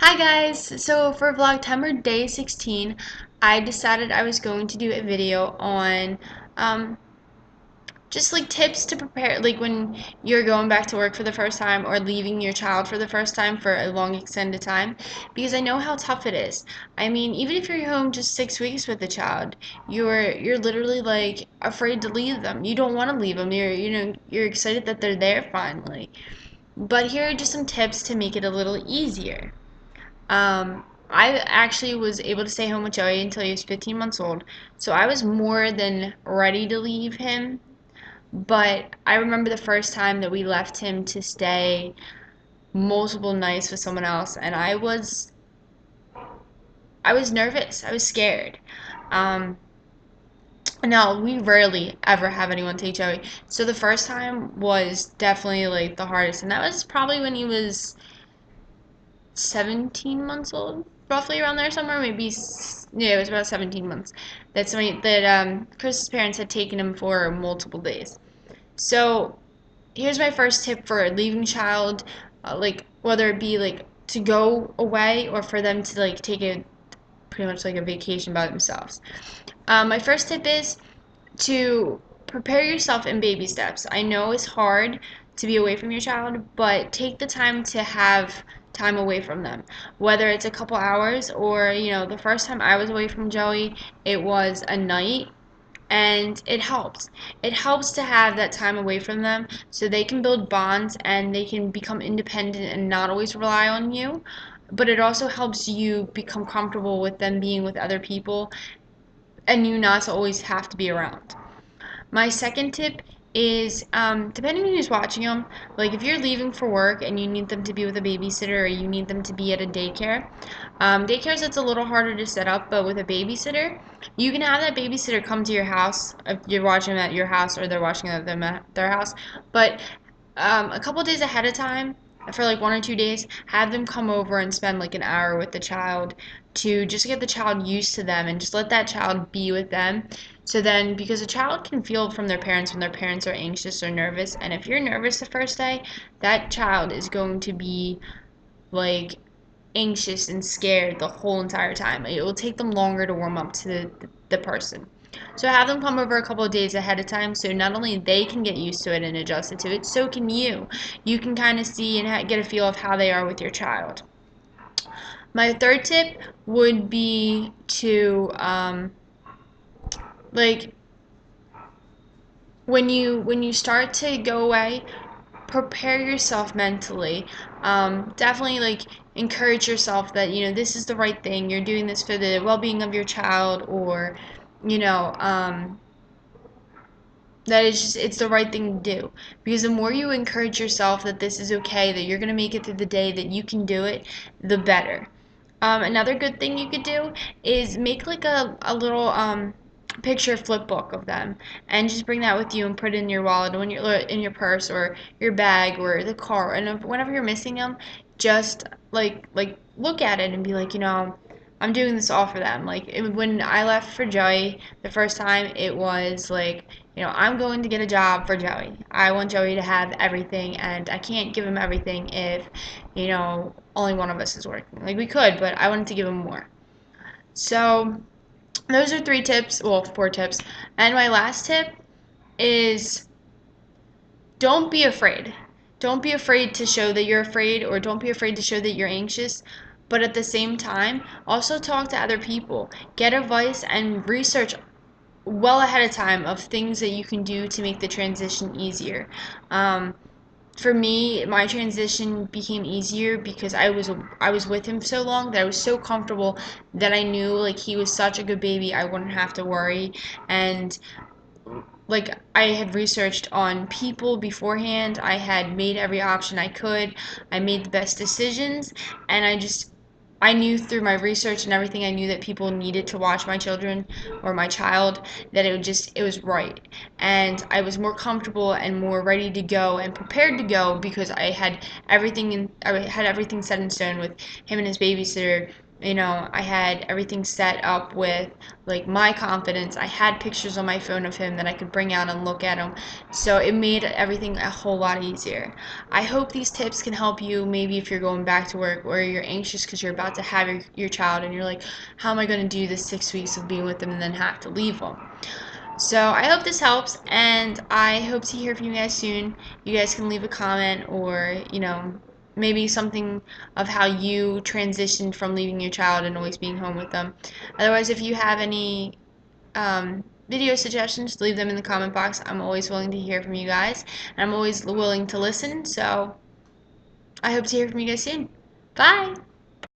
Hi guys! So for Vlogtember day 16, I decided I was going to do a video on um, just like tips to prepare, like when you're going back to work for the first time or leaving your child for the first time for a long extended time, because I know how tough it is. I mean, even if you're home just 6 weeks with the child, you're literally like afraid to leave them. You don't want to leave them. You're excited that they're there finally. But here are just some tips to make it a little easier. I actually was able to stay home with Joey until he was 15 months old, so I was more than ready to leave him. But I remember the first time that we left him to stay multiple nights with someone else, and I was nervous. I was scared. Um, Now we rarely ever have anyone take Joey, so the first time was definitely like the hardest, and that was probably when he was 17 months old, roughly around there somewhere. Maybe, yeah, it was about 17 months. That Chris's parents had taken him for multiple days. So here's my first tip for leaving child, like whether it be like to go away or for them to like take a pretty much like a vacation by themselves. My first tip is to prepare yourself in baby steps. I know it's hard to be away from your child, but take the time to have time away from them. Whether it's a couple hours or, the first time I was away from Joey, it was a night and it helps. It helps to have that time away from them so they can build bonds and they can become independent and not always rely on you. But it also helps you become comfortable with them being with other people and you not to always have to be around. My second tip is depending on who's watching them, like if you're leaving for work and you need them to be with a babysitter or you need them to be at a daycare, daycares it's a little harder to set up, but with a babysitter, you can have that babysitter come to your house if you're watching them at your house or they're watching them at their house. But a couple days ahead of time, for like 1 or 2 days, have them come over and spend like an hour with the child to just get the child used to them and just let that child be with them. So then, because a child can feel from their parents when their parents are anxious or nervous, and if you're nervous the first day, that child is going to be like anxious and scared the whole entire time. It will take them longer to warm up to the person. So have them come over a couple of days ahead of time so not only they can get used to it and adjust to it, so can you. You can kind of see and get a feel of how they are with your child. My third tip would be to like when you start to go away, prepare yourself mentally. Definitely like encourage yourself that this is the right thing. You're doing this for the well-being of your child, or you know that it's the right thing to do. Because the more you encourage yourself that this is okay, that you're gonna make it through the day, that you can do it, the better. Another good thing you could do is make like a little picture flip book of them and just bring that with you and put it in your wallet when you're in your purse or your bag or the car, and whenever you're missing them, just like look at it and be like, I'm doing this all for them. Like when I left for Joey the first time, it was like, I'm going to get a job for Joey. I want Joey to have everything, and I can't give him everything if only one of us is working. Like we could, but I wanted to give him more. So those are 3 tips, well, 4 tips. And my last tip is don't be afraid. Don't be afraid to show that you're afraid, or don't be afraid to show that you're anxious. But at the same time, also talk to other people. Get advice and research well ahead of time of things that you can do to make the transition easier. For me, my transition became easier because I was with him so long that I was so comfortable that I knew like he was such a good baby, I wouldn't have to worry. And like I had researched on people beforehand. I had made every option I could. I made the best decisions, and I knew through my research and everything, I knew that people needed to watch my children or my child, that it was right. And I was more comfortable and more ready to go and prepared to go because I had everything set in stone with him and his babysitter You know, I had everything set up with like my confidence. I had pictures on my phone of him that I could bring out and look at him. So it made everything a whole lot easier. I hope these tips can help you maybe if you're going back to work or you're anxious because you're about to have your child and you're like, how am I going to do this 6 weeks of being with them and then have to leave them? So I hope this helps, and I hope to hear from you guys soon. You guys can leave a comment or, maybe something of how you transitioned from leaving your child and always being home with them. Otherwise, if you have any video suggestions, leave them in the comment box. I'm always willing to hear from you guys, and I'm always willing to listen. So I hope to hear from you guys soon. Bye!